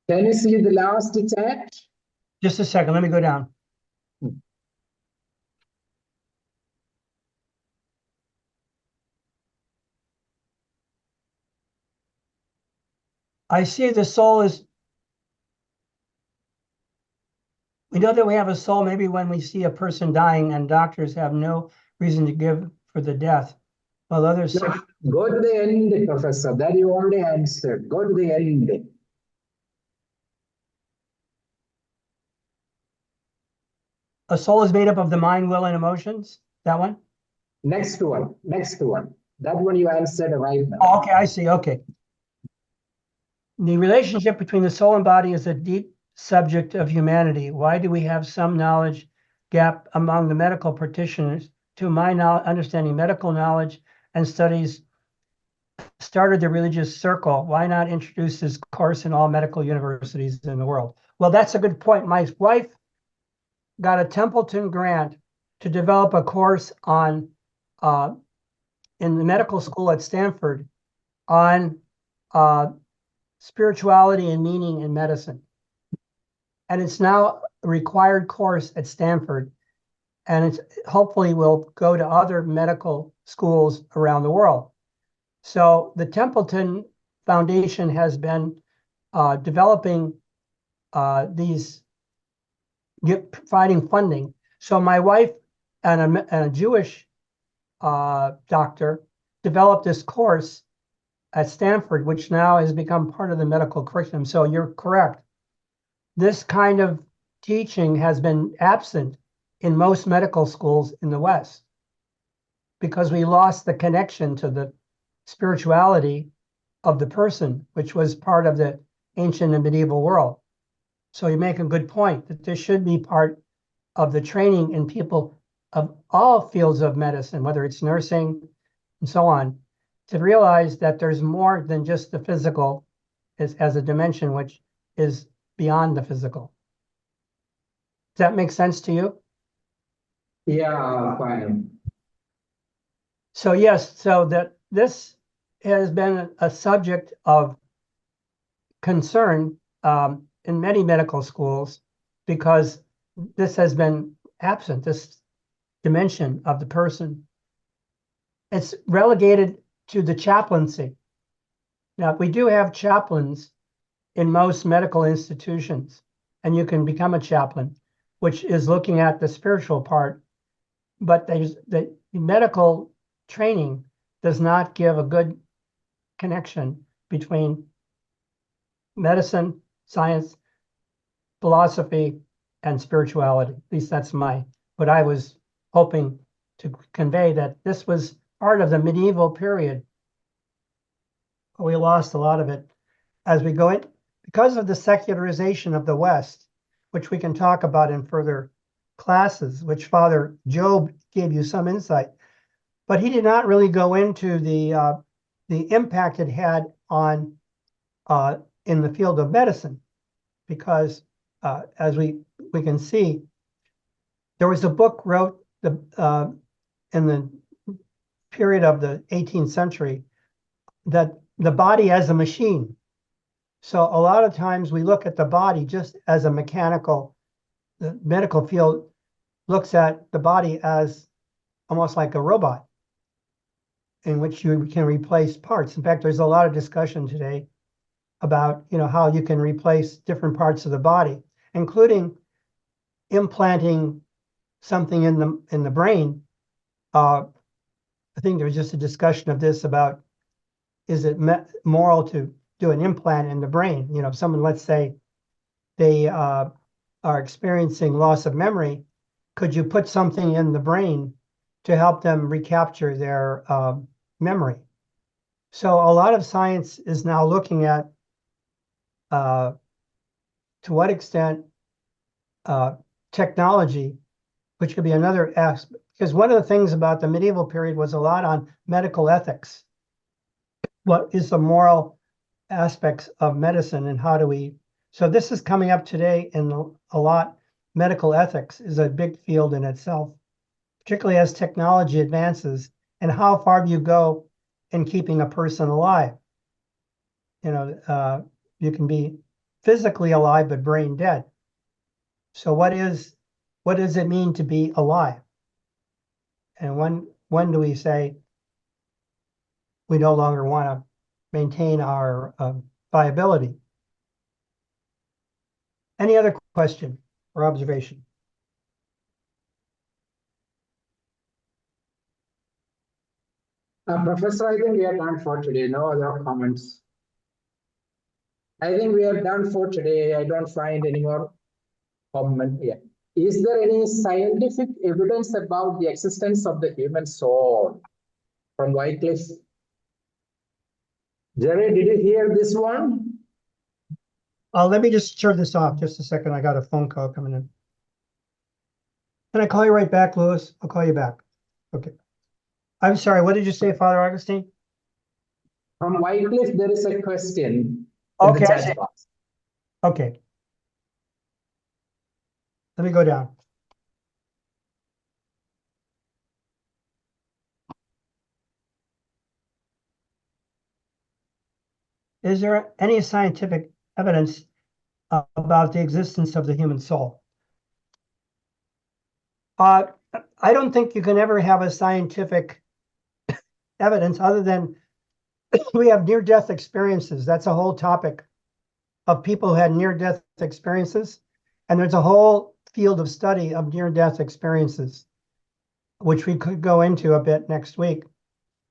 Can you see the last chat?
just a second? Let me go down. I see the soul is, we know that we have a soul maybe when we see a person dying and doctors have no reason to give for the death, while others say,
Go to the end, Professor. That you already answered. Go to the end.
a soul is made up of the mind, will, and emotions. That one?
Next one. Next one. That one you answered right now.
Oh, okay, I see. Okay. The relationship between the soul and body is a deep subject of humanity. Why do we have some knowledge gap among the medical practitioners? To my understanding, medical knowledge and studies started the religious circle. Why not introduce this course in all medical universities in the world? Well, that's a good point. My wife got a Templeton grant to develop a course on in the medical school at Stanford on spirituality and meaning in medicine. And it's now a required course at Stanford, and it's hopefully will go to other medical schools around the world. So the Templeton Foundation has been developing these, providing funding. So my wife and a Jewish doctor developed this course at Stanford, which now has become part of the medical curriculum. So you're correct. This kind of teaching has been absent in most medical schools in the West because we lost the connection to the spirituality of the person, which was part of the ancient and medieval world. So you make a good point that this should be part of the training in people of all fields of medicine, whether it's nursing and so on, to realize that there's more than just the physical as a dimension which is beyond the physical. Does that make sense to you?
Yeah, fine.
So yes, so that this has been a subject of concern in many medical schools because this has been absent, this dimension of the person. It's relegated to the chaplaincy. Now, we do have chaplains in most medical institutions, and you can become a chaplain, which is looking at the spiritual part, but the medical training does not give a good connection between medicine, science, philosophy, and spirituality. At least that's what I was hoping to convey, that this was part of the medieval period. We lost a lot of it as we go in because of the secularization of the West, which we can talk about in further classes, which Father Job gave you some insight. But he did not really go into the impact it had on in the field of medicine, because as we can see, there was a book wrote in the period of the 18th century that the body as a machine. So a lot of times we look at the body just as a mechanical. The medical field looks at the body as almost like a robot in which you can replace parts. In fact, there's a lot of discussion today about how you can replace different parts of the body, including implanting something in the brain. I think there was just a discussion of this about, is it moral to do an implant in the brain. You know, if someone, let's say, they are experiencing loss of memory, could you put something in the brain to help them recapture their memory? So a lot of science is now looking at to what extent technology, which could be another aspect, because one of the things about the medieval period was a lot on medical ethics. What is the moral aspects of medicine and how do we, so this is coming up today in a lot. Medical ethics is a big field in itself, particularly as technology advances, and how far do you go in keeping a person alive? You know, you can be physically alive but brain dead. So what does it mean to be alive? And when do we say we no longer want to maintain our viability? Any other question or observation?
Professor, I think we are done for today. No other comments. I think we are done for today. I don't find any more comment here. Is there any scientific evidence about the existence of the human soul from Wycliffe? Jerry, did you hear this one?
Let me just turn this off just a second. I got a phone call coming in. Can I call you right back, Louis? I'll call you back. Okay. I'm sorry, what did you say, Father Augustine?
From Wycliffe, there is a question.
Okay, I see. Okay. Let me go down. Is there any scientific evidence about the existence of the human soul? I don't think you can ever have a scientific evidence other than we have near-death experiences. That's a whole topic of people who had near-death experiences. And there's a whole field of study of near-death experiences, which we could go into a bit next week.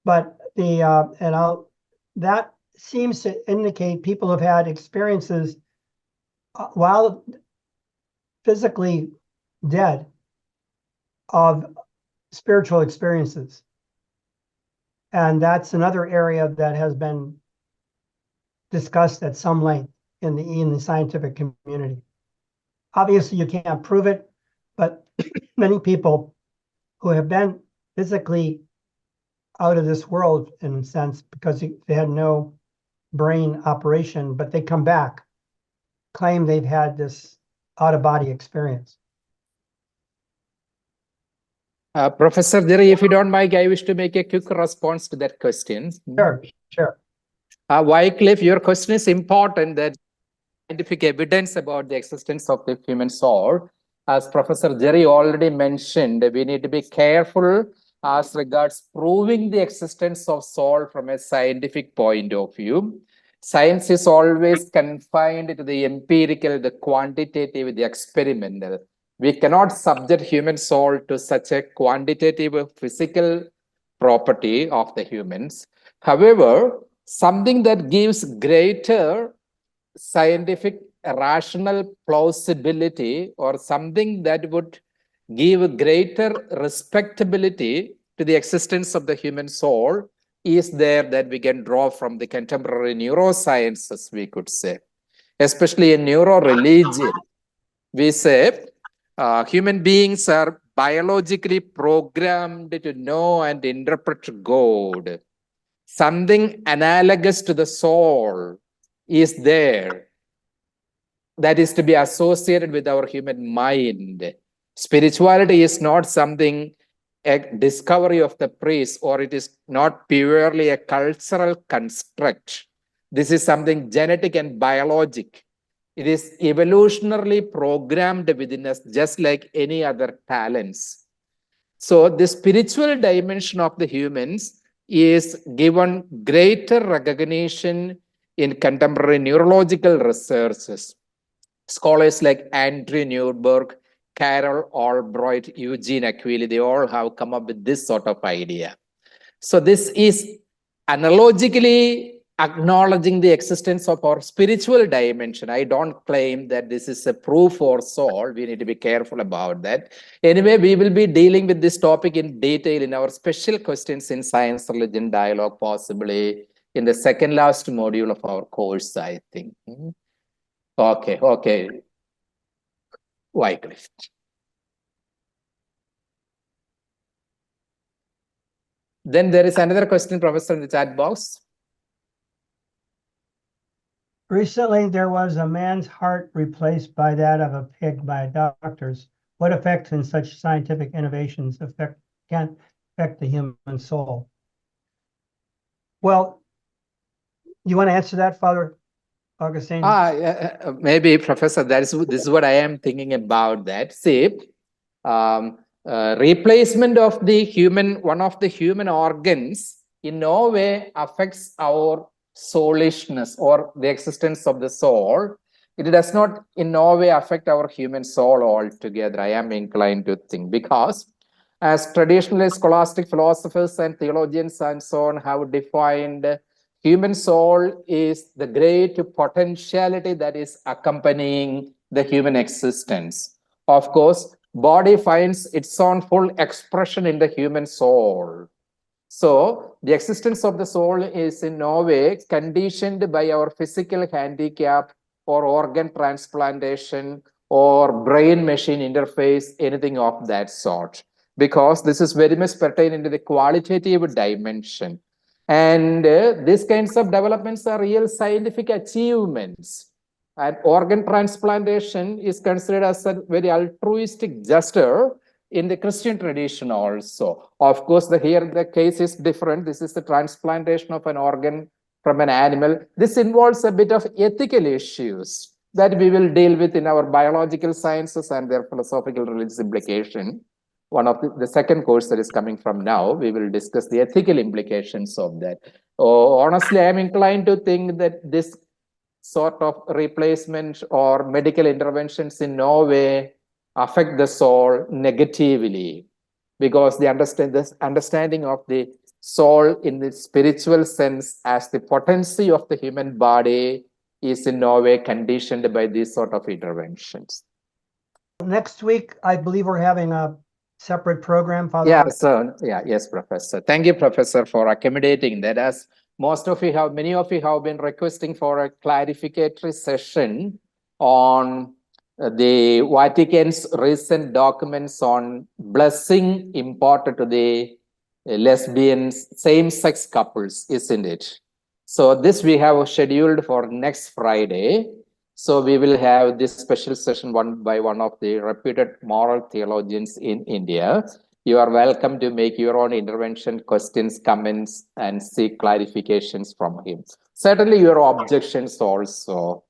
But that seems to indicate people have had experiences while physically dead of spiritual experiences. And that's another area that has been discussed at some length in the scientific community. Obviously, you can't prove it, but many people who have been physically out of this world, in a sense, because they had no brain operation, but they come back, claim they've had this out-of-body experience.
Professor Jerry, if you don't mind, I wish to make a quick response to that question.
Sure.
Wycliffe, your question is important, that scientific evidence about the existence of the human soul. As Professor Jerry already mentioned, we need to be careful as regards proving the existence of soul from a scientific point of view. Science is always confined to the empirical, the quantitative, the experimental. We cannot subject human soul to such a quantitative physical property of the humans. However, something that gives greater scientific rational plausibility, or something that would give greater respectability to the existence of the human soul, is there that we can draw from the contemporary neurosciences, we could say. Especially in neuro-religion, we say human beings are biologically programmed to know and interpret God. Something analogous to the soul is there that is to be associated with our human mind. Spirituality is not something, a discovery of the priest, or it is not purely a cultural construct. This is something genetic and biologic. It is evolutionarily programmed within us, just like any other talents. So the spiritual dimension of the humans is given greater recognition in contemporary neurological researches. Scholars like Andrew Newberg, Carol Albright, Eugene Aquili, they all have come up with this sort of idea. So this is analogically acknowledging the existence of our spiritual dimension. I don't claim that this is a proof for soul. We need to be careful about that. Anyway, we will be dealing with this topic in detail in our special questions in science religion dialogue, possibly in the second last module of our course, I think. Okay. Wycliffe. Then there is another question, Professor, in the chat box.
Recently, there was a man's heart replaced by that of a pig by doctors. What effect can such scientific innovations can affect the human soul? Well, you want to answer that, Father Augustine?
Maybe, Professor, this is what I am thinking about that. See, replacement of one of the human organs in no way affects our soulishness or the existence of the soul. It does not in no way affect our human soul altogether, I am inclined to think, because as traditionally scholastic philosophers and theologians and so on have defined, human soul is the great potentiality that is accompanying the human existence. Of course, body finds its own full expression in the human soul. So the existence of the soul is in no way conditioned by our physical handicap or organ transplantation or brain-machine interface, anything of that sort, because this is very much pertaining to the qualitative dimension. And these kinds of developments are real scientific achievements. And organ transplantation is considered as a very altruistic gesture in the Christian tradition also. Of course, here the case is different. This is the transplantation of an organ from an animal. This involves a bit of ethical issues that we will deal with in our biological sciences and their philosophical religious implication. One of the second course that is coming from now, we will discuss the ethical implications of that. Honestly, I am inclined to think that this sort of replacement or medical interventions in no way affect the soul negatively, because the understanding of the soul in the spiritual sense as the potency of the human body is in no way conditioned by these sort of interventions.
Next week, I believe we're having a separate program, Father.
Yes, Professor. Thank you, Professor, for accommodating that. As many of you have been requesting for a clarificatory session on the Vatican's recent documents on blessing imparted to the lesbians, same-sex couples, isn't it? So this we have scheduled for next Friday. So we will have this special session by one of the reputed moral theologians in India. You are welcome to make your own intervention, questions, comments, and seek clarifications from him. Certainly your objections also,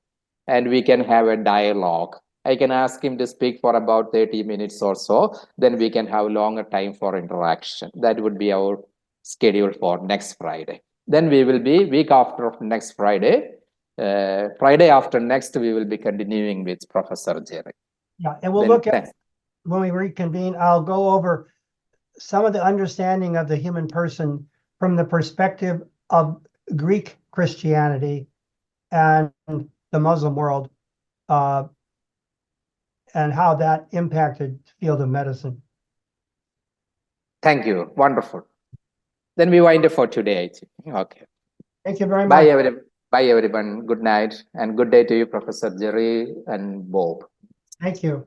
and we can have a dialogue. I can ask him to speak for about 30 minutes or so, then we can have longer time for interaction. That would be our schedule for next Friday. Then we will be week after next Friday. Friday after next, we will be continuing with Professor Gerald.
Yeah, and we'll look at, when we reconvene, I'll go over some of the understanding of the human person from the perspective of Greek Christianity and the Muslim world, and how that impacted the field of medicine.
Thank you. Wonderful. Then we wind up for today, I think. Okay.
Thank you very much.
Bye, everyone. Bye, everyone. Good night and good day to you, Professor Jerry and Bob.
Thank you.